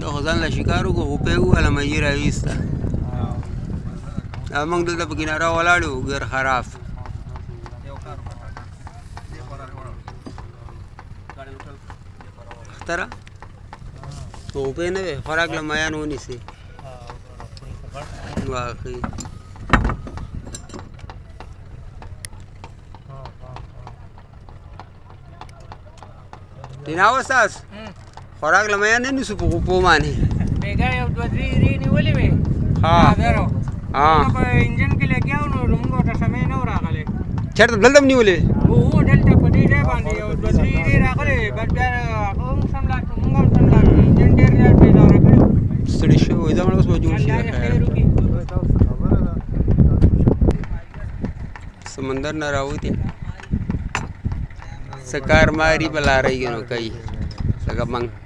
دا خو ځان له شکار وکړو غوپۍ ووهله مهي راویسته موږ دلته په کناره ولاړ یو ګر خراف اختره غوپۍ نه وی خوراک له میان ونیسي واقعي ټینا وساس خوراک له میان نه نیسو په غوپو باندې بیګا یو دوه درې ری نیولې وې په انجن کې لګیاو نو موږ ته سمې نه راغلې چېرته دلته هم نیولې هو دلته په دې ځای باندې یو دوه درې ری راغلې بس بیا هغه هم سملاټ موږ هم سملاټ انجن ډېر ځای پیدا راکړو ستړي شوي دا اوس به جوړ شي سمندر نه راوتې څه کار ماري به لارۍ نو کوي لکه موږ